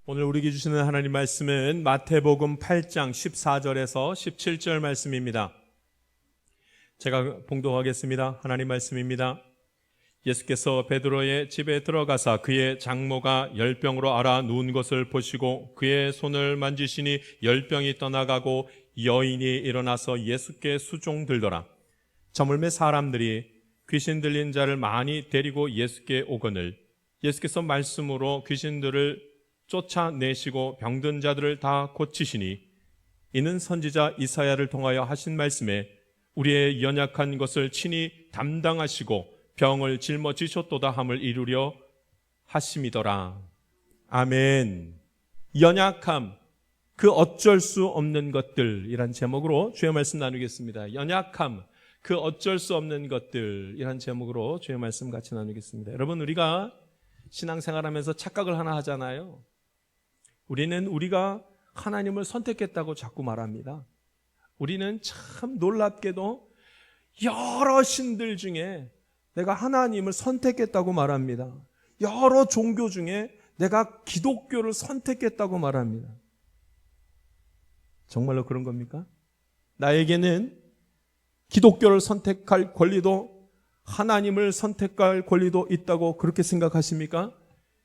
오늘 우리에게 주시는 하나님 말씀은 마태복음 8장 14절에서 17절 말씀입니다. 제가 봉독하겠습니다. 하나님 말씀입니다. 예수께서 베드로의 집에 들어가사 그의 장모가 열병으로 앓아 누운 것을 보시고 그의 손을 만지시니 열병이 떠나가고 여인이 일어나서 예수께 수종들더라. 저물매 사람들이 귀신 들린 자를 많이 데리고 예수께 오거늘 예수께서 말씀으로 귀신들을 쫓아내시고 병든 자들을 다 고치시니 이는 선지자 이사야를 통하여 하신 말씀에 우리의 연약한 것을 친히 담당하시고 병을 짊어지셨도다 함을 이루려 하심이더라. 아멘. 연약함, 그 어쩔 수 없는 것들이란 제목으로 주의 말씀 나누겠습니다. 연약함, 그 어쩔 수 없는 것들이란 제목으로 주의 말씀 같이 나누겠습니다. 여러분, 우리가 신앙생활하면서 착각을 하나 하잖아요. 우리는 우리가 하나님을 선택했다고 자꾸 말합니다. 우리는 참 놀랍게도 여러 신들 중에 내가 하나님을 선택했다고 말합니다. 여러 종교 중에 내가 기독교를 선택했다고 말합니다. 정말로 그런 겁니까? 나에게는 기독교를 선택할 권리도 하나님을 선택할 권리도 있다고 그렇게 생각하십니까?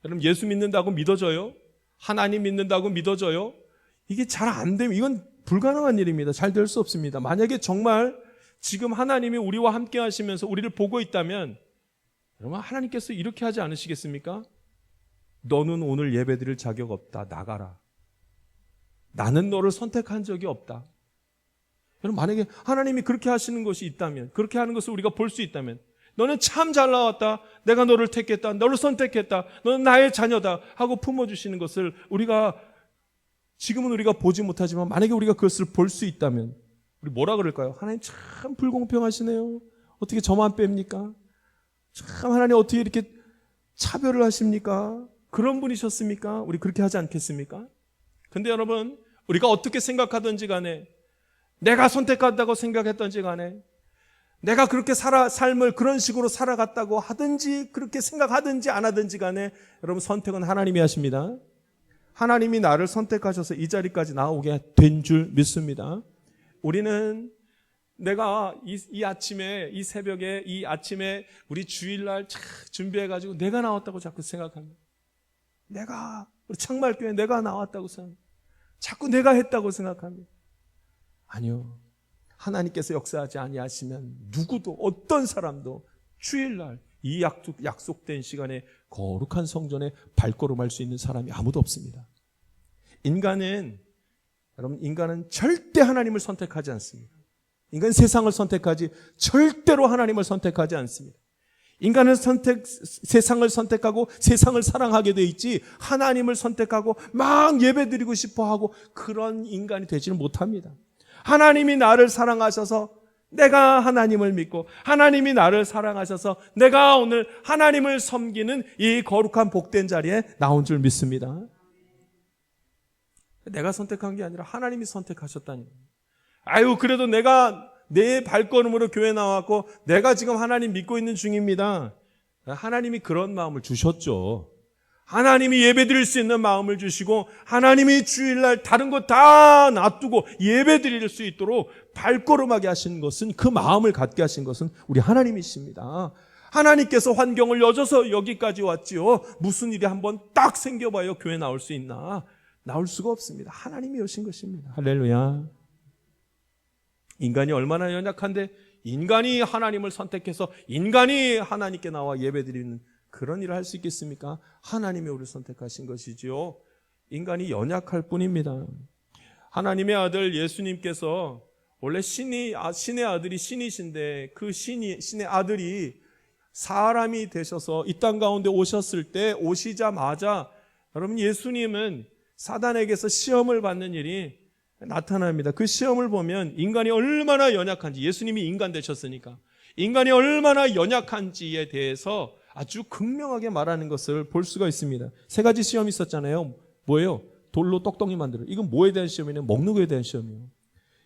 여러분, 예수 믿는다고 믿어져요? 하나님 믿는다고 믿어져요? 이게 잘 안 되면 이건 불가능한 일입니다. 잘 될 수 없습니다. 만약에 정말 지금 하나님이 우리와 함께 하시면서 우리를 보고 있다면 여러분, 하나님께서 이렇게 하지 않으시겠습니까? 너는 오늘 예배드릴 자격 없다. 나가라. 나는 너를 선택한 적이 없다. 여러분, 만약에 하나님이 그렇게 하시는 것이 있다면, 그렇게 하는 것을 우리가 볼 수 있다면, 너는 참 잘 나왔다. 내가 너를 택했다. 너를 선택했다. 너는 나의 자녀다. 하고 품어주시는 것을 지금은 우리가 보지 못하지만 만약에 우리가 그것을 볼 수 있다면 우리 뭐라 그럴까요? 하나님 참 불공평하시네요. 어떻게 저만 뺍니까? 참 하나님 어떻게 이렇게 차별을 하십니까? 그런 분이셨습니까? 우리 그렇게 하지 않겠습니까? 근데 여러분, 우리가 어떻게 생각하든지 간에 내가 선택한다고 생각했던지 간에 내가 그렇게 삶을 그런 식으로 살아갔다고 하든지 그렇게 생각하든지 안 하든지 간에 여러분, 선택은 하나님이 하십니다. 하나님이 나를 선택하셔서 이 자리까지 나오게 된 줄 믿습니다. 우리는 내가 이 아침에, 이 새벽에, 이 아침에 우리 주일날 준비해가지고 내가 나왔다고 자꾸 생각합니다. 우리 창말교회 내가 나왔다고 생각합니다. 자꾸 내가 했다고 생각합니다. 아니요. 하나님께서 역사하지 아니하시면 누구도 어떤 사람도 주일날 이 약속된 시간에 거룩한 성전에 발걸음할 수 있는 사람이 아무도 없습니다. 인간은 절대 하나님을 선택하지 않습니다. 인간은 세상을 선택하지 절대로 하나님을 선택하지 않습니다. 인간은 세상을 선택하고 세상을 사랑하게 돼 있지 하나님을 선택하고 막 예배드리고 싶어하고 그런 인간이 되지는 못합니다. 하나님이 나를 사랑하셔서 내가 하나님을 믿고 하나님이 나를 사랑하셔서 내가 오늘 하나님을 섬기는 이 거룩한 복된 자리에 나온 줄 믿습니다. 내가 선택한 게 아니라 하나님이 선택하셨다니. 그래도 내가 내 발걸음으로 교회 나왔고 내가 지금 하나님 믿고 있는 중입니다. 하나님이 그런 마음을 주셨죠. 하나님이 예배드릴 수 있는 마음을 주시고 하나님이 주일날 다른 거 다 놔두고 예배드릴 수 있도록 발걸음하게 하신 것은, 그 마음을 갖게 하신 것은 우리 하나님이십니다. 하나님께서 환경을 여줘서 여기까지 왔지요. 무슨 일이 한번 딱 생겨봐요. 교회 나올 수 있나? 나올 수가 없습니다. 하나님이 여신 것입니다. 할렐루야. 인간이 얼마나 연약한데 인간이 하나님을 선택해서 인간이 하나님께 나와 예배드리는 그런 일을 할 수 있겠습니까? 하나님이 우리를 선택하신 것이지요. 인간이 연약할 뿐입니다. 하나님의 아들 예수님께서 원래 신의 아들이 신이신데 그 신의 아들이 사람이 되셔서 이 땅 가운데 오셨을 때 오시자마자 여러분, 예수님은 사단에게서 시험을 받는 일이 나타납니다. 그 시험을 보면 인간이 얼마나 연약한지, 예수님이 인간 되셨으니까 인간이 얼마나 연약한지에 대해서 아주 극명하게 말하는 것을 볼 수가 있습니다. 3가지 시험이 있었잖아요. 뭐예요? 돌로 떡덩이 만들어. 이건 뭐에 대한 시험이냐? 먹는 거에 대한 시험이에요.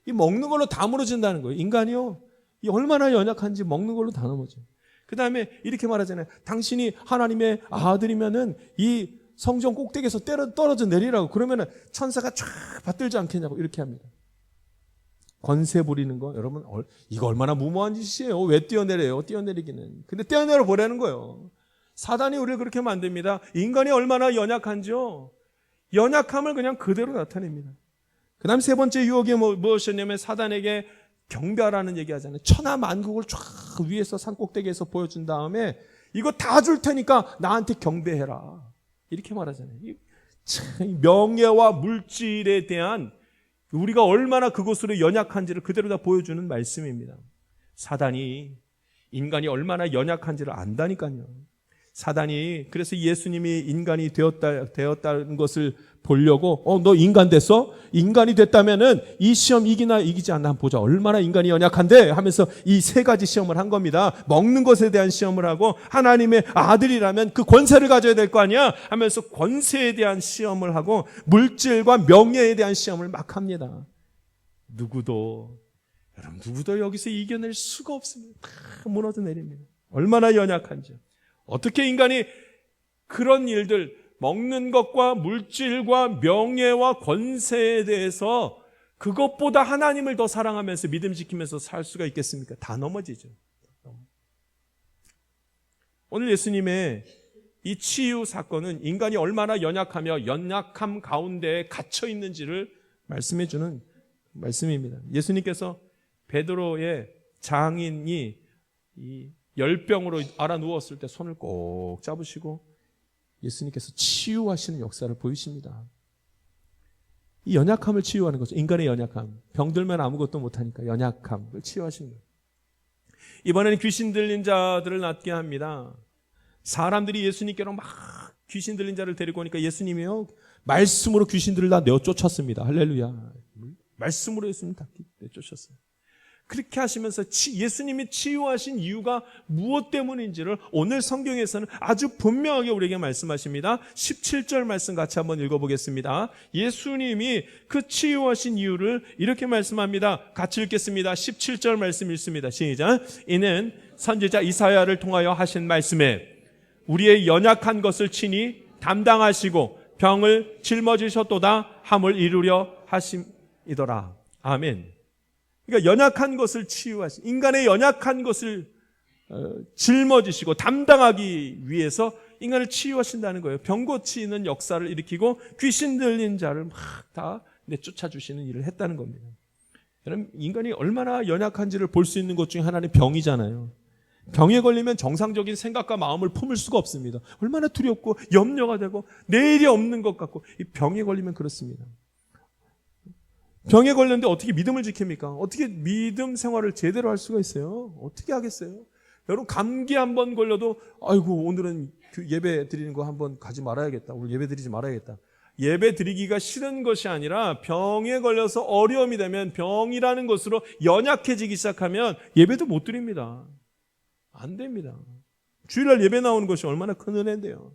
이 먹는 걸로 다 무너진다는 거예요. 인간이요, 이 얼마나 연약한지 먹는 걸로 다 넘어져요. 그 다음에 이렇게 말하잖아요. 당신이 하나님의 아들이면은 이 성전 꼭대기에서 떨어져 내리라고. 그러면은 천사가 쫙 받들지 않겠냐고 이렇게 합니다. 권세 부리는 거 여러분 이거 얼마나 무모한 짓이에요. 왜 뛰어내려요? 뛰어내리기는. 근데 뛰어내려 보라는 거예요. 사단이 우리를 그렇게 만듭니다. 인간이 얼마나 연약한지요. 연약함을 그냥 그대로 나타냅니다. 그 다음 세 번째 유혹이 무엇이었냐면 사단에게 경배하라는 얘기 하잖아요. 천하 만국을 쫙 위에서 산 꼭대기에서 보여준 다음에 이거 다 줄 테니까 나한테 경배해라. 이렇게 말하잖아요. 참 명예와 물질에 대한 우리가 얼마나 그것으로 연약한지를 그대로 다 보여주는 말씀입니다. 사단이 인간이 얼마나 연약한지를 안다니까요. 사단이 그래서 예수님이 인간이 되었다는 것을 보려고 너 인간 됐어? 인간이 됐다면은 이 시험 이기나 이기지 않나 한번 보자. 얼마나 인간이 연약한데 하면서 이 세 가지 시험을 한 겁니다. 먹는 것에 대한 시험을 하고 하나님의 아들이라면 그 권세를 가져야 될 거 아니야 하면서 권세에 대한 시험을 하고 물질과 명예에 대한 시험을 막 합니다. 누구도 여기서 이겨낼 수가 없습니다. 다 무너져 내립니다. 얼마나 연약한지. 어떻게 인간이 그런 일들, 먹는 것과 물질과 명예와 권세에 대해서 그것보다 하나님을 더 사랑하면서 믿음 지키면서 살 수가 있겠습니까? 다 넘어지죠. 오늘 예수님의 이 치유 사건은 인간이 얼마나 연약하며 연약함 가운데 갇혀 있는지를 말씀해 주는 말씀입니다. 예수님께서 베드로의 장인이 이 열병으로 알아 누웠을 때 손을 꼭 잡으시고 예수님께서 치유하시는 역사를 보이십니다. 이 연약함을 치유하는 거죠. 인간의 연약함. 병들면 아무것도 못하니까 연약함을 치유하시는 거예요. 이번에는 귀신 들린 자들을 낫게 합니다. 사람들이 예수님께로 막 귀신 들린 자를 데리고 오니까 예수님이요 말씀으로 귀신들을 다 내어쫓았습니다. 할렐루야. 말씀으로 예수님 다 내쫓았어요. 그렇게 하시면서 예수님이 치유하신 이유가 무엇 때문인지를 오늘 성경에서는 아주 분명하게 우리에게 말씀하십니다. 17절 말씀 같이 한번 읽어보겠습니다. 예수님이 그 치유하신 이유를 이렇게 말씀합니다. 같이 읽겠습니다. 17절 말씀 읽습니다. 시작. 이는 선지자 이사야를 통하여 하신 말씀에 우리의 연약한 것을 친히 담당하시고 병을 짊어지셨도다 함을 이루려 하심이더라. 아멘. 그러니까 연약한 것을 치유하시, 인간의 연약한 것을 짊어지시고 담당하기 위해서 인간을 치유하신다는 거예요. 병 고치는 역사를 일으키고 귀신 들린 자를 막 다 내쫓아주시는 일을 했다는 겁니다. 여러분, 인간이 얼마나 연약한지를 볼 수 있는 것 중에 하나는 병이잖아요. 병에 걸리면 정상적인 생각과 마음을 품을 수가 없습니다. 얼마나 두렵고 염려가 되고 내일이 없는 것 같고 이 병에 걸리면 그렇습니다. 병에 걸렸는데 어떻게 믿음을 지킵니까? 어떻게 믿음 생활을 제대로 할 수가 있어요? 어떻게 하겠어요? 여러분 감기 한번 걸려도 아이고 오늘은 예배 드리는 거 한번 가지 말아야겠다. 오늘 예배 드리지 말아야겠다. 예배 드리기가 싫은 것이 아니라 병에 걸려서 어려움이 되면 병이라는 것으로 연약해지기 시작하면 예배도 못 드립니다. 안 됩니다. 주일날 예배 나오는 것이 얼마나 큰 은혜인데요.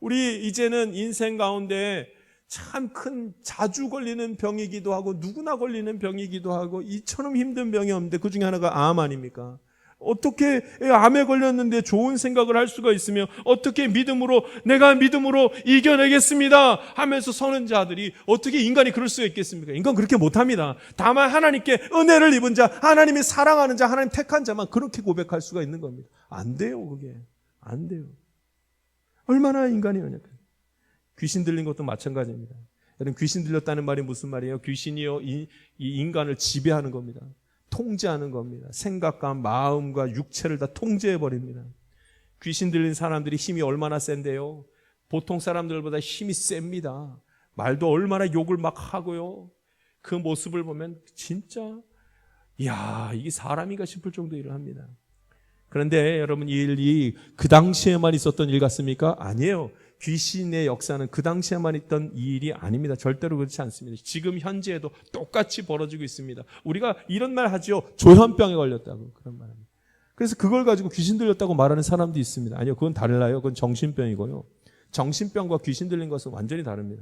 우리 이제는 인생 가운데 참 큰 자주 걸리는 병이기도 하고 누구나 걸리는 병이기도 하고 이처럼 힘든 병이 없는데 그 중에 하나가 암 아닙니까? 어떻게 암에 걸렸는데 좋은 생각을 할 수가 있으며 어떻게 내가 믿음으로 이겨내겠습니다 하면서 서는 자들이 어떻게 인간이 그럴 수가 있겠습니까? 인간 그렇게 못합니다. 다만 하나님께 은혜를 입은 자, 하나님이 사랑하는 자, 하나님 택한 자만 그렇게 고백할 수가 있는 겁니다. 안 돼요. 그게 안 돼요. 얼마나 인간이 연약해요. 귀신 들린 것도 마찬가지입니다. 여러분 귀신 들렸다는 말이 무슨 말이에요? 귀신이요 이 인간을 지배하는 겁니다. 통제하는 겁니다. 생각과 마음과 육체를 다 통제해버립니다. 귀신 들린 사람들이 힘이 얼마나 센데요. 보통 사람들보다 힘이 셉니다. 말도 얼마나 욕을 막 하고요. 그 모습을 보면 진짜 이야 이게 사람인가 싶을 정도 일을 합니다. 그런데 여러분 이 일이 그 당시에만 있었던 일 같습니까? 아니에요. 귀신의 역사는 그 당시에만 있던 일이 아닙니다. 절대로 그렇지 않습니다. 지금 현재에도 똑같이 벌어지고 있습니다. 우리가 이런 말 하죠. 조현병에 걸렸다고 그런 말합니다. 그래서 그걸 가지고 귀신 들렸다고 말하는 사람도 있습니다. 아니요, 그건 달라요. 그건 정신병이고요. 정신병과 귀신 들린 것은 완전히 다릅니다.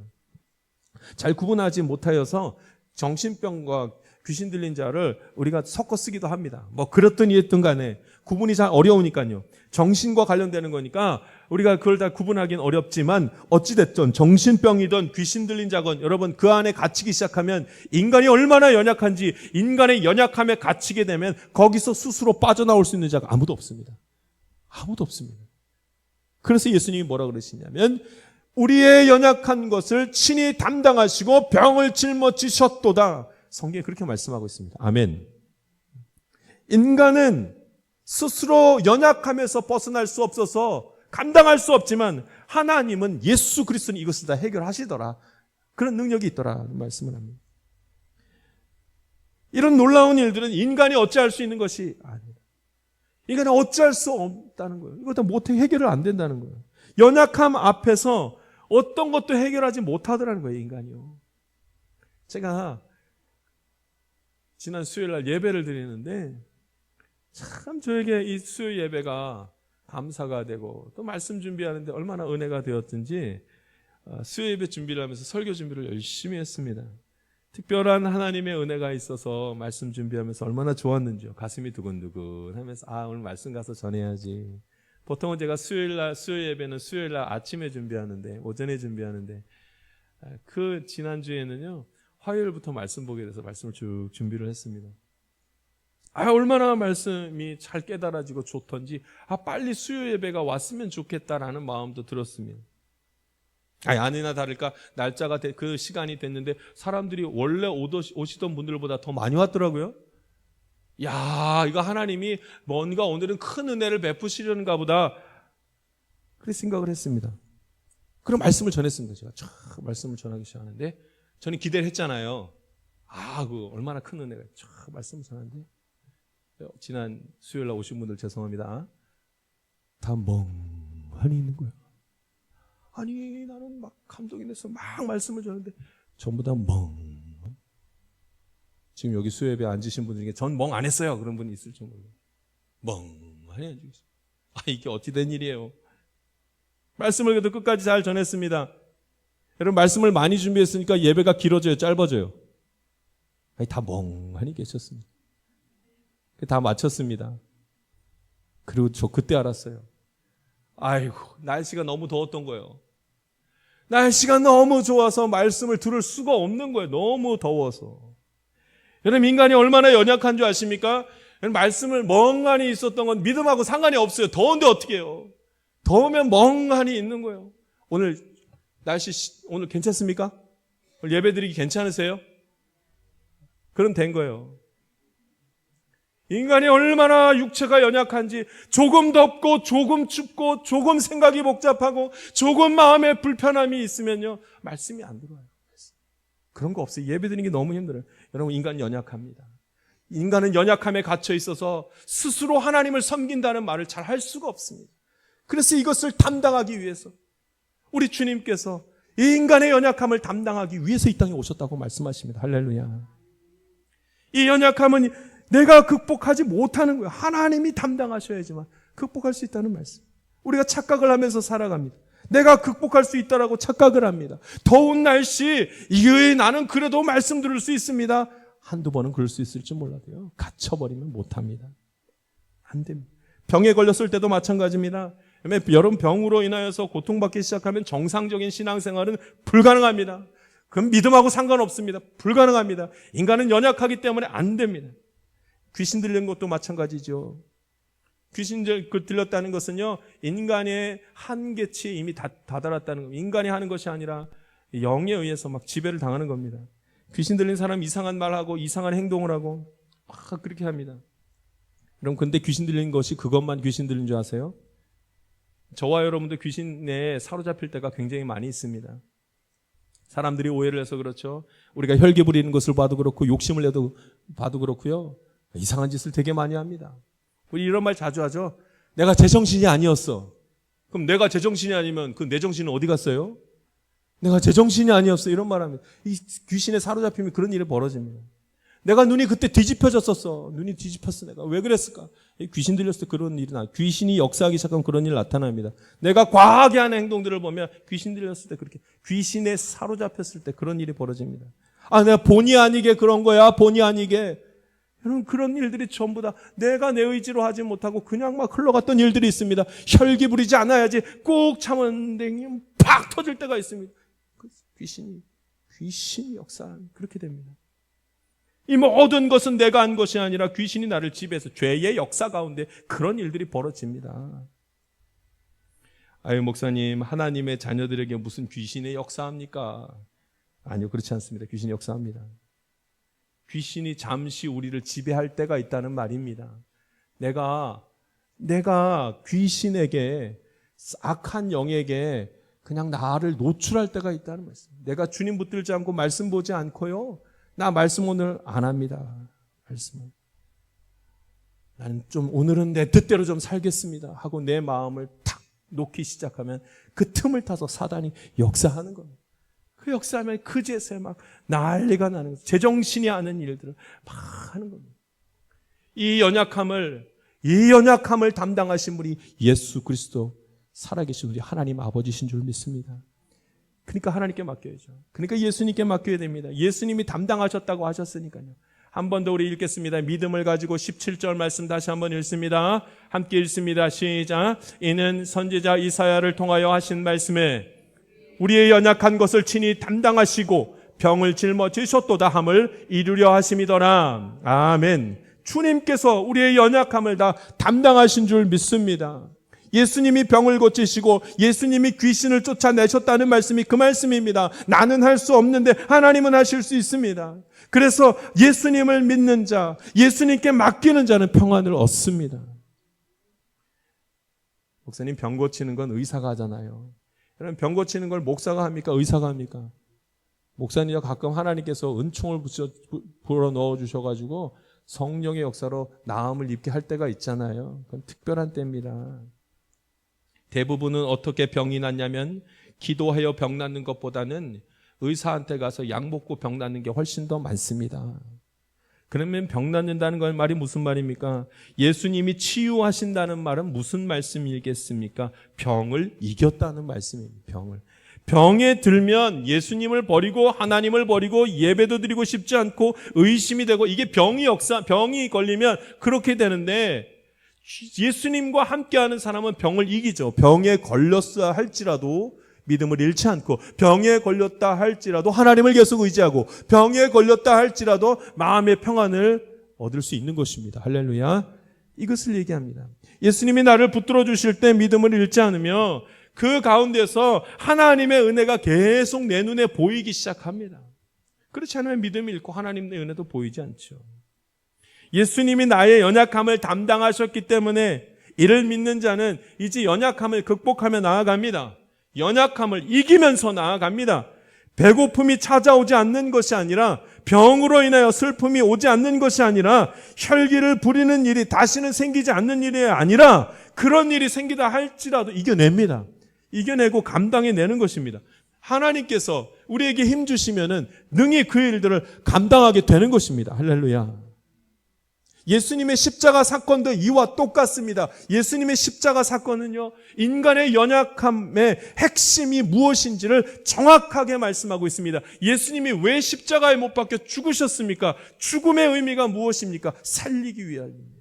잘 구분하지 못하여서 정신병과 귀신 들린 자를 우리가 섞어 쓰기도 합니다. 뭐 그렇든 이랬든 간에 구분이 잘 어려우니까요. 정신과 관련되는 거니까 우리가 그걸 다 구분하기는 어렵지만 어찌됐든 정신병이든 귀신 들린 자건 여러분 그 안에 갇히기 시작하면 인간이 얼마나 연약한지 인간의 연약함에 갇히게 되면 거기서 스스로 빠져나올 수 있는 자가 아무도 없습니다. 아무도 없습니다. 그래서 예수님이 뭐라 그러시냐면 우리의 연약한 것을 친히 담당하시고 병을 짊어지셨도다. 성경에 그렇게 말씀하고 있습니다. 아멘. 인간은 스스로 연약함에서 벗어날 수 없어서 감당할 수 없지만 하나님은 예수 그리스도는 이것을 다 해결하시더라. 그런 능력이 있더라 말씀을 합니다. 이런 놀라운 일들은 인간이 어찌할 수 있는 것이 아니다. 인간이 어찌할 수 없다는 거예요. 이거 다 못해 해결을 안 된다는 거예요. 연약함 앞에서 어떤 것도 해결하지 못하더라는 거예요, 인간이요. 제가 지난 수요일 날 예배를 드리는데 참 저에게 이 수요 예배가 감사가 되고 또 말씀 준비하는데 얼마나 은혜가 되었든지 수요 예배 준비를 하면서 설교 준비를 열심히 했습니다. 특별한 하나님의 은혜가 있어서 말씀 준비하면서 얼마나 좋았는지요. 가슴이 두근두근 하면서 오늘 말씀 가서 전해야지. 보통은 제가 수요일날 수요 예배는 수요일날 아침에 준비하는데 오전에 준비하는데 그 지난주에는요 화요일부터 말씀 보게 돼서 말씀을 쭉 준비를 했습니다. 얼마나 말씀이 잘 깨달아지고 좋던지 빨리 수요 예배가 왔으면 좋겠다라는 마음도 들었습니다. 아니나 다를까 날짜가 그 시간이 됐는데 사람들이 원래 오시던 분들보다 더 많이 왔더라고요. 야, 이거 하나님이 뭔가 오늘은 큰 은혜를 베푸시려는가 보다. 그렇게 생각을 했습니다. 그럼 말씀을 전했습니다. 제가 말씀을 전하기 시작하는데 저는 기대를 했잖아요. 그 얼마나 큰 은혜가 말씀을 전하는데 지난 수요일 날 오신 분들 죄송합니다. 다 멍하니 있는 거예요. 아니 나는 막 감동이 돼서 막 말씀을 전하는데 전부 다 멍. 지금 여기 수요예배 앉으신 분 중에 전 멍 안 했어요. 그런 분이 있을지 몰라요. 멍하니 앉으고 있어요. 이게 어찌 된 일이에요. 말씀을 그래도 끝까지 잘 전했습니다. 여러분 말씀을 많이 준비했으니까 예배가 길어져요, 짧아져요? 다 멍하니 계셨습니다. 다 마쳤습니다. 그리고 저 그때 알았어요. 날씨가 너무 더웠던 거예요. 날씨가 너무 좋아서 말씀을 들을 수가 없는 거예요. 너무 더워서. 여러분 인간이 얼마나 연약한 줄 아십니까? 말씀을 멍하니 있었던 건 믿음하고 상관이 없어요. 더운데 어떻게 해요? 더우면 멍하니 있는 거예요. 오늘 날씨 오늘 괜찮습니까? 오늘 예배드리기 괜찮으세요? 그럼 된 거예요. 인간이 얼마나 육체가 연약한지 조금 덥고 조금 춥고 조금 생각이 복잡하고 조금 마음에 불편함이 있으면요 말씀이 안 들어와요. 그런 거 없어요. 예배드리는 게 너무 힘들어요. 여러분 인간은 연약합니다. 인간은 연약함에 갇혀 있어서 스스로 하나님을 섬긴다는 말을 잘 할 수가 없습니다. 그래서 이것을 담당하기 위해서 우리 주님께서 이 인간의 연약함을 담당하기 위해서 이 땅에 오셨다고 말씀하십니다. 할렐루야. 이 연약함은 내가 극복하지 못하는 거예요. 하나님이 담당하셔야지만 극복할 수 있다는 말씀. 우리가 착각을 하면서 살아갑니다. 내가 극복할 수 있다라고 착각을 합니다. 더운 날씨 이게 나는 그래도 말씀 들을 수 있습니다. 한두 번은 그럴 수 있을지 몰라도요. 갇혀버리면 못합니다. 안 됩니다. 병에 걸렸을 때도 마찬가지입니다. 여러분 병으로 인하여서 고통받기 시작하면 정상적인 신앙생활은 불가능합니다. 그건 믿음하고 상관없습니다. 불가능합니다. 인간은 연약하기 때문에 안 됩니다. 귀신 들린 것도 마찬가지죠. 귀신 들렸다는 것은요, 인간의 한계치에 이미 다다랐다는 겁니다. 인간이 하는 것이 아니라 영에 의해서 막 지배를 당하는 겁니다. 귀신 들린 사람 이상한 말하고 이상한 행동을 하고 막 그렇게 합니다. 그럼 근데 귀신 들린 것이 그것만 귀신 들린 줄 아세요? 저와 여러분도 귀신에 사로잡힐 때가 굉장히 많이 있습니다. 사람들이 오해를 해서 그렇죠. 우리가 혈기 부리는 것을 봐도 그렇고 욕심을 내도 봐도 그렇고요. 이상한 짓을 되게 많이 합니다. 우리 이런 말 자주 하죠. 내가 제정신이 아니었어. 그럼 내가 제정신이 아니면 그 내 정신은 어디 갔어요? 내가 제정신이 아니었어. 이런 말 하면 이 귀신에 사로잡히면 그런 일이 벌어집니다. 내가 눈이 그때 뒤집혀졌었어. 눈이 뒤집혔어. 내가 왜 그랬을까? 귀신 들렸을 때 그런 일이 귀신이 역사하기 시작하면 그런 일 나타납니다. 내가 과하게 하는 행동들을 보면 귀신 들렸을 때 그렇게 귀신에 사로잡혔을 때 그런 일이 벌어집니다. 내가 본의 아니게 그런 거야. 본의 아니게. 여러분, 그런 일들이 전부 다 내가 내 의지로 하지 못하고 그냥 막 흘러갔던 일들이 있습니다. 혈기 부리지 않아야지 꼭 참았는데 팍 터질 때가 있습니다. 귀신이 역사하는 그렇게 됩니다. 이 모든 것은 내가 한 것이 아니라 귀신이 나를 지배해서 죄의 역사 가운데 그런 일들이 벌어집니다. 아유, 목사님, 하나님의 자녀들에게 무슨 귀신의 역사합니까? 아니요, 그렇지 않습니다. 귀신이 역사합니다. 귀신이 잠시 우리를 지배할 때가 있다는 말입니다. 내가 귀신에게, 악한 영에게 그냥 나를 노출할 때가 있다는 말씀. 내가 주님 붙들지 않고 말씀 보지 않고요, 나 말씀 오늘 안 합니다. 말씀을. 나는 좀 오늘은 내 뜻대로 좀 살겠습니다 하고 내 마음을 탁 놓기 시작하면 그 틈을 타서 사단이 역사하는 겁니다. 그 역사하면 그제서야 막 난리가 나는 거예요. 제정신이 아는 일들을 막 하는 겁니다. 이 연약함을 담당하신 분이 예수 그리스도 살아계신 우리 하나님 아버지신 줄 믿습니다. 그러니까 하나님께 맡겨야죠. 그러니까 예수님께 맡겨야 됩니다. 예수님이 담당하셨다고 하셨으니까요. 한 번 더 우리 읽겠습니다. 믿음을 가지고 17절 말씀 다시 한번 읽습니다. 함께 읽습니다. 시작. 이는 선지자 이사야를 통하여 하신 말씀에 우리의 연약한 것을 친히 담당하시고 병을 짊어지셨도다 함을 이루려 하심이더라. 아멘. 주님께서 우리의 연약함을 다 담당하신 줄 믿습니다. 예수님이 병을 고치시고 예수님이 귀신을 쫓아내셨다는 말씀이 그 말씀입니다. 나는 할 수 없는데 하나님은 하실 수 있습니다. 그래서 예수님을 믿는 자, 예수님께 맡기는 자는 평안을 얻습니다. 목사님, 병 고치는 건 의사가 하잖아요. 여러분, 병 고치는 걸 목사가 합니까? 의사가 합니까? 목사님이 가끔 하나님께서 은총을 불어 넣어 주셔가지고 성령의 역사로 나음을 입게 할 때가 있잖아요. 그건 특별한 때입니다. 대부분은 어떻게 병이 낫냐면 기도하여 병 낫는 것보다는 의사한테 가서 약 먹고 병 낫는 게 훨씬 더 많습니다. 그러면 병 낫는다는 건 말이 무슨 말입니까? 예수님이 치유하신다는 말은 무슨 말씀이겠습니까? 병을 이겼다는 말씀입니다. 병에 들면 예수님을 버리고 하나님을 버리고 예배도 드리고 싶지 않고 의심이 되고, 이게 병이 걸리면 그렇게 되는데, 예수님과 함께하는 사람은 병을 이기죠. 병에 걸렸어 할지라도 믿음을 잃지 않고, 병에 걸렸다 할지라도 하나님을 계속 의지하고, 병에 걸렸다 할지라도 마음의 평안을 얻을 수 있는 것입니다. 할렐루야. 이것을 얘기합니다. 예수님이 나를 붙들어 주실 때 믿음을 잃지 않으며 그 가운데서 하나님의 은혜가 계속 내 눈에 보이기 시작합니다. 그렇지 않으면 믿음이 잃고 하나님의 은혜도 보이지 않죠. 예수님이 나의 연약함을 담당하셨기 때문에 이를 믿는 자는 이제 연약함을 극복하며 나아갑니다. 연약함을 이기면서 나아갑니다. 배고픔이 찾아오지 않는 것이 아니라, 병으로 인하여 슬픔이 오지 않는 것이 아니라, 혈기를 부리는 일이 다시는 생기지 않는 일이 아니라, 그런 일이 생기다 할지라도 이겨냅니다. 이겨내고 감당해내는 것입니다. 하나님께서 우리에게 힘 주시면은 능히 그 일들을 감당하게 되는 것입니다. 할렐루야. 예수님의 십자가 사건도 이와 똑같습니다. 예수님의 십자가 사건은요, 인간의 연약함의 핵심이 무엇인지를 정확하게 말씀하고 있습니다. 예수님이 왜 십자가에 못 박혀 죽으셨습니까? 죽음의 의미가 무엇입니까? 살리기 위함입니다.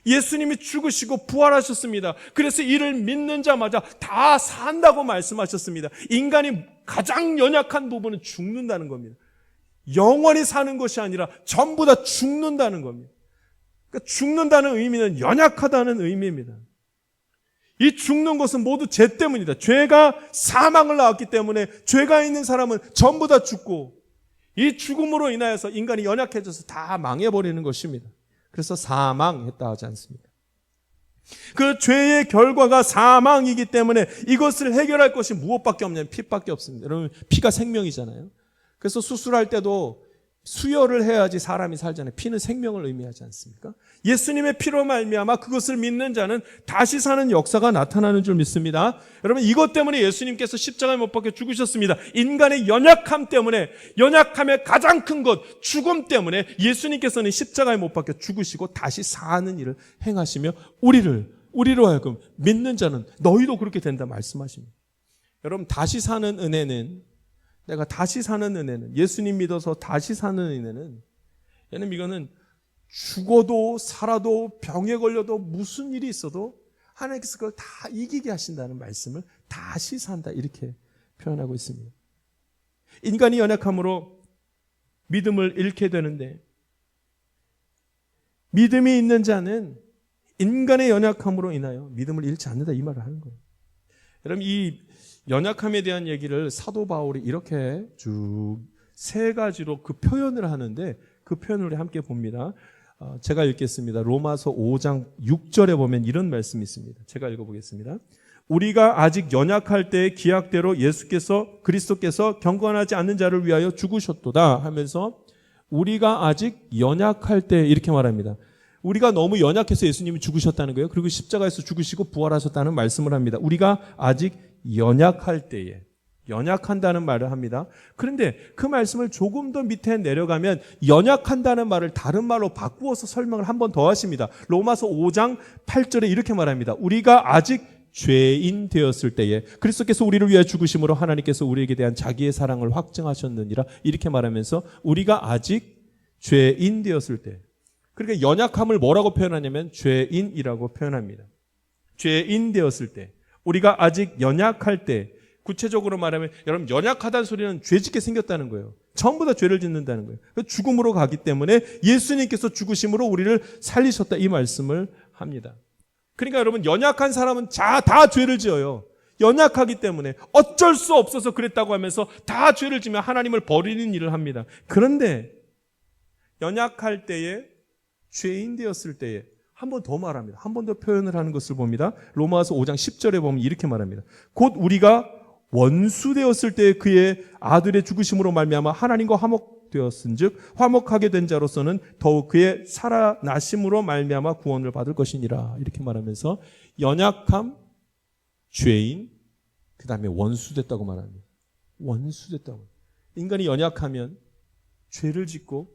예수님이 죽으시고 부활하셨습니다. 그래서 이를 믿는 자마다 다 산다고 말씀하셨습니다. 인간이 가장 연약한 부분은 죽는다는 겁니다. 영원히 사는 것이 아니라 전부 다 죽는다는 겁니다. 그러니까 죽는다는 의미는 연약하다는 의미입니다. 이 죽는 것은 모두 죄 때문이다. 죄가 사망을 낳았기 때문에 죄가 있는 사람은 전부 다 죽고, 이 죽음으로 인하여서 인간이 연약해져서 다 망해버리는 것입니다. 그래서 사망했다 하지 않습니까? 그 죄의 결과가 사망이기 때문에 이것을 해결할 것이 무엇밖에 없냐면 피밖에 없습니다. 여러분, 피가 생명이잖아요. 그래서 수술할 때도 수혈을 해야지 사람이 살잖아요. 피는 생명을 의미하지 않습니까? 예수님의 피로 말미암아 그것을 믿는 자는 다시 사는 역사가 나타나는 줄 믿습니다. 여러분, 이것 때문에 예수님께서 십자가에 못 박혀 죽으셨습니다. 인간의 연약함 때문에, 연약함의 가장 큰 것, 죽음 때문에 예수님께서는 십자가에 못 박혀 죽으시고 다시 사는 일을 행하시며 우리로 하여금 믿는 자는 너희도 그렇게 된다 말씀하십니다. 여러분, 다시 사는 은혜는, 내가 다시 사는 은혜는, 예수님 믿어서 다시 사는 은혜는, 여러분, 이거는 죽어도 살아도 병에 걸려도 무슨 일이 있어도 하나님께서 그걸 다 이기게 하신다는 말씀을 다 시사한다, 이렇게 표현하고 있습니다. 인간이 연약함으로 믿음을 잃게 되는데, 믿음이 있는 자는 인간의 연약함으로 인하여 믿음을 잃지 않는다, 이 말을 하는 거예요. 여러분, 이 연약함에 대한 얘기를 사도 바울이 이렇게 쭉 세 가지로 그 표현을 하는데, 그 표현을 우리 함께 봅니다. 제가 읽겠습니다. 로마서 5장 6절에 보면 이런 말씀이 있습니다. 제가 읽어보겠습니다. 우리가 아직 연약할 때의 기약대로 그리스도께서 경건하지 않는 자를 위하여 죽으셨도다 하면서, 우리가 아직 연약할 때 이렇게 말합니다. 우리가 너무 연약해서 예수님이 죽으셨다는 거예요. 그리고 십자가에서 죽으시고 부활하셨다는 말씀을 합니다. 우리가 아직 연약할 때에, 연약한다는 말을 합니다. 그런데 그 말씀을 조금 더 밑에 내려가면 연약한다는 말을 다른 말로 바꾸어서 설명을 한 번 더 하십니다. 로마서 5장 8절에 이렇게 말합니다. 우리가 아직 죄인 되었을 때에 그리스도께서 우리를 위하여 죽으심으로 하나님께서 우리에게 대한 자기의 사랑을 확증하셨느니라, 이렇게 말하면서 우리가 아직 죄인 되었을 때, 그러니까 연약함을 뭐라고 표현하냐면 죄인이라고 표현합니다. 죄인 되었을 때, 우리가 아직 연약할 때, 구체적으로 말하면 여러분, 연약하다는 소리는 죄짓게 생겼다는 거예요. 전부 다 죄를 짓는다는 거예요. 죽음으로 가기 때문에 예수님께서 죽으심으로 우리를 살리셨다, 이 말씀을 합니다. 그러니까 여러분, 연약한 사람은 다 죄를 지어요. 연약하기 때문에 어쩔 수 없어서 그랬다고 하면서 다 죄를 지면 하나님을 버리는 일을 합니다. 그런데 연약할 때에, 죄인 되었을 때에 한 번 더 말합니다. 한 번 더 표현을 하는 것을 봅니다. 로마서 5장 10절에 보면 이렇게 말합니다. 곧 우리가 원수 되었을 때 그의 아들의 죽으심으로 말미암아 하나님과 화목되었은즉 화목하게 된 자로서는 더욱 그의 살아나심으로 말미암아 구원을 받을 것이니라, 이렇게 말하면서 연약함, 죄인, 그 다음에 원수 됐다고 말합니다. 원수 됐다고. 인간이 연약하면 죄를 짓고,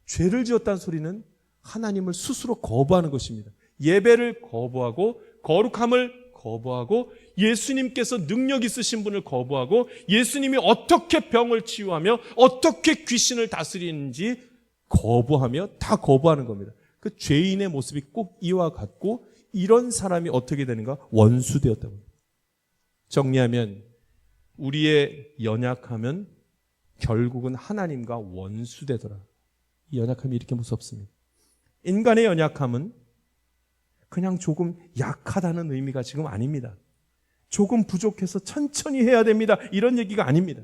죄를 지었다는 소리는 하나님을 스스로 거부하는 것입니다. 예배를 거부하고, 거룩함을 거부하고, 예수님께서 능력 있으신 분을 거부하고, 예수님이 어떻게 병을 치유하며 어떻게 귀신을 다스리는지 거부하며 다 거부하는 겁니다. 그 죄인의 모습이 꼭 이와 같고, 이런 사람이 어떻게 되는가? 원수되었다고. 정리하면 우리의 연약함은 결국은 하나님과 원수되더라. 이 연약함이 이렇게 무섭습니다. 인간의 연약함은 그냥 조금 약하다는 의미가 지금 아닙니다. 조금 부족해서 천천히 해야 됩니다, 이런 얘기가 아닙니다.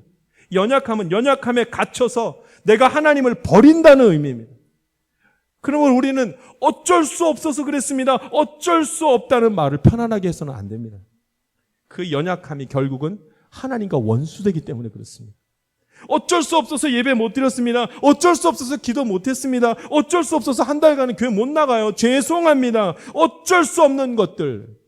연약함은 연약함에 갇혀서 내가 하나님을 버린다는 의미입니다. 그러면 우리는 어쩔 수 없어서 그랬습니다, 어쩔 수 없다는 말을 편안하게 해서는 안 됩니다. 그 연약함이 결국은 하나님과 원수되기 때문에 그렇습니다. 어쩔 수 없어서 예배 못 드렸습니다. 어쩔 수 없어서 기도 못 했습니다. 어쩔 수 없어서 한 달간은 교회 못 나가요. 죄송합니다. 어쩔 수 없는 것들,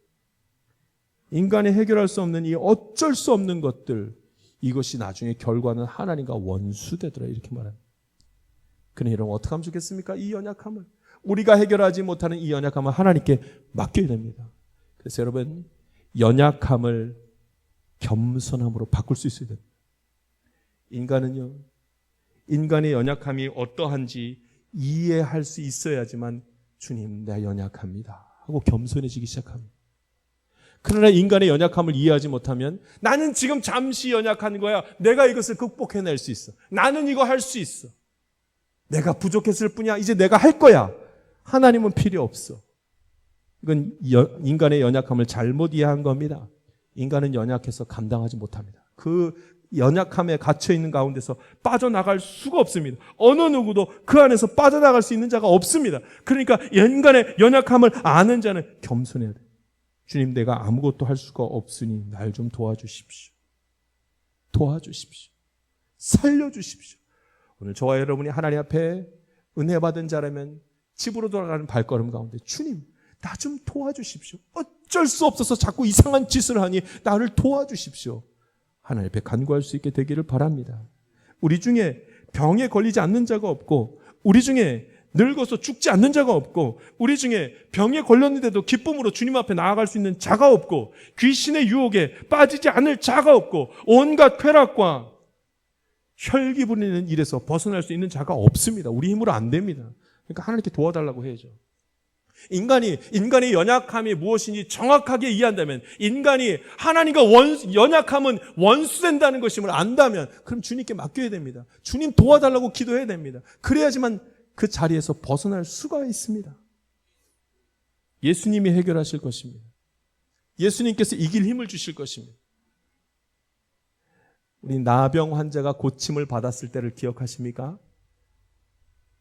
인간이 해결할 수 없는 이 어쩔 수 없는 것들, 이것이 나중에 결과는 하나님과 원수되더라, 이렇게 말합니다. 그러니 여러분, 어떻게 하면 좋겠습니까? 이 연약함을, 우리가 해결하지 못하는 이 연약함을 하나님께 맡겨야 됩니다. 그래서 여러분, 연약함을 겸손함으로 바꿀 수 있어야 됩니다. 인간은요, 인간의 연약함이 어떠한지 이해할 수 있어야지만 주님, 내가 연약합니다 하고 겸손해지기 시작합니다. 그러나 인간의 연약함을 이해하지 못하면 나는 지금 잠시 연약한 거야, 내가 이것을 극복해낼 수 있어, 나는 이거 할 수 있어, 내가 부족했을 뿐이야, 이제 내가 할 거야, 하나님은 필요 없어. 이건 인간의 연약함을 잘못 이해한 겁니다. 인간은 연약해서 감당하지 못합니다. 그 연약함에 갇혀있는 가운데서 빠져나갈 수가 없습니다. 어느 누구도 그 안에서 빠져나갈 수 있는 자가 없습니다. 그러니까 인간의 연약함을 아는 자는 겸손해야 돼요. 주님, 내가 아무것도 할 수가 없으니 날 좀 도와주십시오. 도와주십시오. 살려주십시오. 오늘 저와 여러분이 하나님 앞에 은혜 받은 자라면 집으로 돌아가는 발걸음 가운데 주님, 나 좀 도와주십시오. 어쩔 수 없어서 자꾸 이상한 짓을 하니 나를 도와주십시오. 하나님 앞에 간구할 수 있게 되기를 바랍니다. 우리 중에 병에 걸리지 않는 자가 없고, 우리 중에 늙어서 죽지 않는 자가 없고, 우리 중에 병에 걸렸는데도 기쁨으로 주님 앞에 나아갈 수 있는 자가 없고, 귀신의 유혹에 빠지지 않을 자가 없고, 온갖 쾌락과 혈기 부리는 일에서 벗어날 수 있는 자가 없습니다. 우리 힘으로 안 됩니다. 그러니까 하나님께 도와달라고 해야죠. 인간의 연약함이 무엇인지 정확하게 이해한다면, 인간이 하나님과 연약함은 원수된다는 것임을 안다면, 그럼 주님께 맡겨야 됩니다. 주님 도와달라고 기도해야 됩니다. 그래야지만 그 자리에서 벗어날 수가 있습니다. 예수님이 해결하실 것입니다. 예수님께서 이길 힘을 주실 것입니다. 우리 나병 환자가 고침을 받았을 때를 기억하십니까?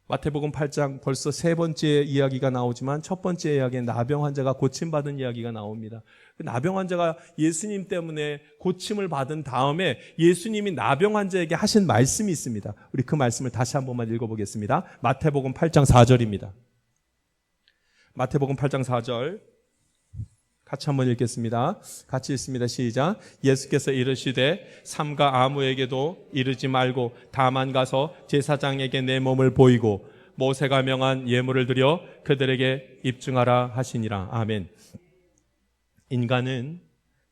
마태복음 8장 벌써 세 번째 이야기가 나오지만 첫 번째 이야기에 나병 환자가 고침받은 이야기가 나옵니다. 나병 환자가 예수님 때문에 고침을 받은 다음에 예수님이 나병 환자에게 하신 말씀이 있습니다. 우리 그 말씀을 다시 한 번만 읽어보겠습니다. 마태복음 8장 4절입니다. 마태복음 8장 4절 같이 한번 읽겠습니다. 같이 읽습니다. 시작. 예수께서 이르시되 삼가 아무에게도 이르지 말고 다만 가서 제사장에게 내 몸을 보이고 모세가 명한 예물을 드려 그들에게 입증하라 하시니라. 아멘. 인간은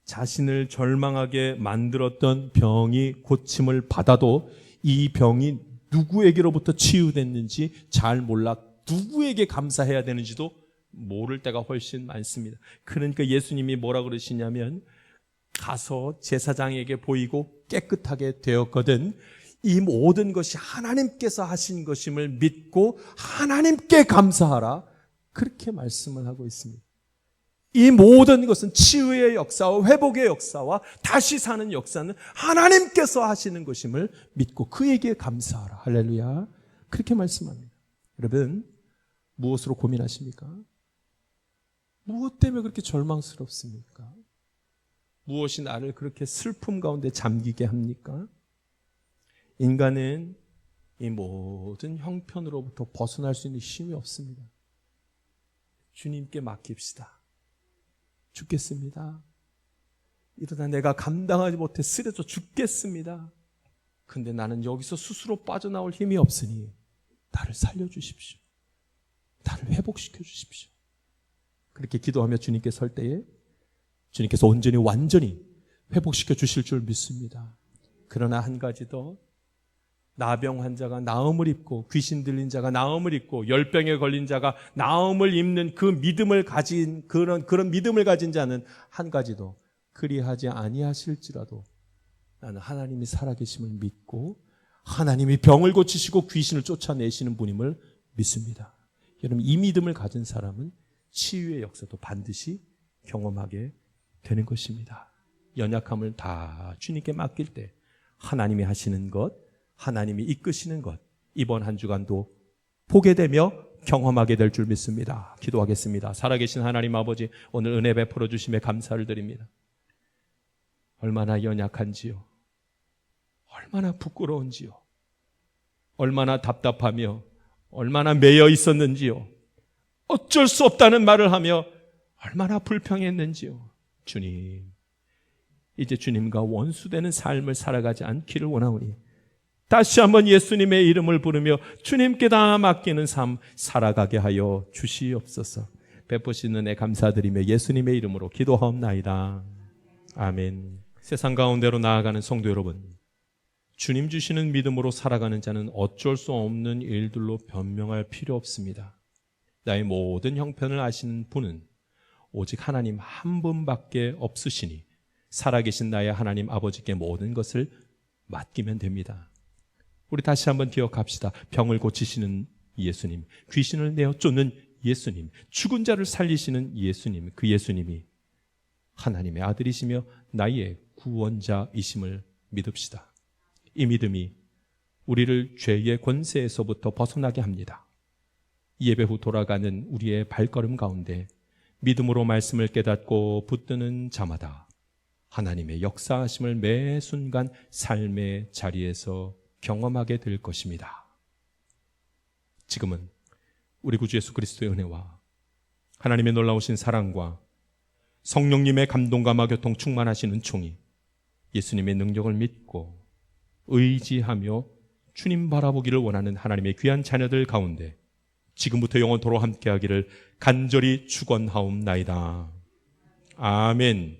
자신을 절망하게 만들었던 병이 고침을 받아도 이 병이 누구에게로부터 치유됐는지 잘 몰라 누구에게 감사해야 되는지도 모를 때가 훨씬 많습니다. 그러니까 예수님이 뭐라 그러시냐면 가서 제사장에게 보이고 깨끗하게 되었거든 이 모든 것이 하나님께서 하신 것임을 믿고 하나님께 감사하라, 그렇게 말씀을 하고 있습니다. 이 모든 것은 치유의 역사와 회복의 역사와 다시 사는 역사는 하나님께서 하시는 것임을 믿고 그에게 감사하라. 할렐루야. 그렇게 말씀합니다. 여러분, 무엇으로 고민하십니까? 무엇 때문에 그렇게 절망스럽습니까? 무엇이 나를 그렇게 슬픔 가운데 잠기게 합니까? 인간은 이 모든 형편으로부터 벗어날 수 있는 힘이 없습니다. 주님께 맡깁시다. 죽겠습니다. 이러다 내가 감당하지 못해 쓰러져 죽겠습니다. 근데 나는 여기서 스스로 빠져나올 힘이 없으니 나를 살려주십시오. 나를 회복시켜 주십시오. 그렇게 기도하며 주님께 설 때에 주님께서 온전히 완전히 회복시켜 주실 줄 믿습니다. 그러나 한 가지 더, 나병 환자가 나음을 입고 귀신 들린 자가 나음을 입고 열병에 걸린 자가 나음을 입는 그 믿음을 가진 그런 믿음을 가진 자는 한 가지 더, 그리하지 아니하실지라도 나는 하나님이 살아계심을 믿고 하나님이 병을 고치시고 귀신을 쫓아내시는 분임을 믿습니다. 여러분, 이 믿음을 가진 사람은 치유의 역사도 반드시 경험하게 되는 것입니다. 연약함을 다 주님께 맡길 때 하나님이 하시는 것, 하나님이 이끄시는 것, 이번 한 주간도 보게 되며 경험하게 될 줄 믿습니다. 기도하겠습니다. 살아계신 하나님 아버지, 오늘 은혜 베풀어 주심에 감사를 드립니다. 얼마나 연약한지요, 얼마나 부끄러운지요, 얼마나 답답하며 얼마나 매여 있었는지요, 어쩔 수 없다는 말을 하며 얼마나 불평했는지요. 주님, 이제 주님과 원수되는 삶을 살아가지 않기를 원하오니 다시 한번 예수님의 이름을 부르며 주님께 다 맡기는 삶 살아가게 하여 주시옵소서. 베푸신 은혜 감사드리며 예수님의 이름으로 기도하옵나이다. 아멘. 세상 가운데로 나아가는 성도 여러분, 주님 주시는 믿음으로 살아가는 자는 어쩔 수 없는 일들로 변명할 필요 없습니다. 나의 모든 형편을 아시는 분은 오직 하나님 한 분밖에 없으시니 살아계신 나의 하나님 아버지께 모든 것을 맡기면 됩니다. 우리 다시 한번 기억합시다. 병을 고치시는 예수님, 귀신을 내어 쫓는 예수님, 죽은 자를 살리시는 예수님, 그 예수님이 하나님의 아들이시며 나의 구원자이심을 믿읍시다. 이 믿음이 우리를 죄의 권세에서부터 벗어나게 합니다. 예배 후 돌아가는 우리의 발걸음 가운데 믿음으로 말씀을 깨닫고 붙드는 자마다 하나님의 역사하심을 매 순간 삶의 자리에서 경험하게 될 것입니다. 지금은 우리 구주 예수 그리스도의 은혜와 하나님의 놀라우신 사랑과 성령님의 감동과 교통 충만하신 은총이 예수님의 능력을 믿고 의지하며 주님 바라보기를 원하는 하나님의 귀한 자녀들 가운데 지금부터 영원토록 함께하기를 간절히 축원하옵나이다. 아멘.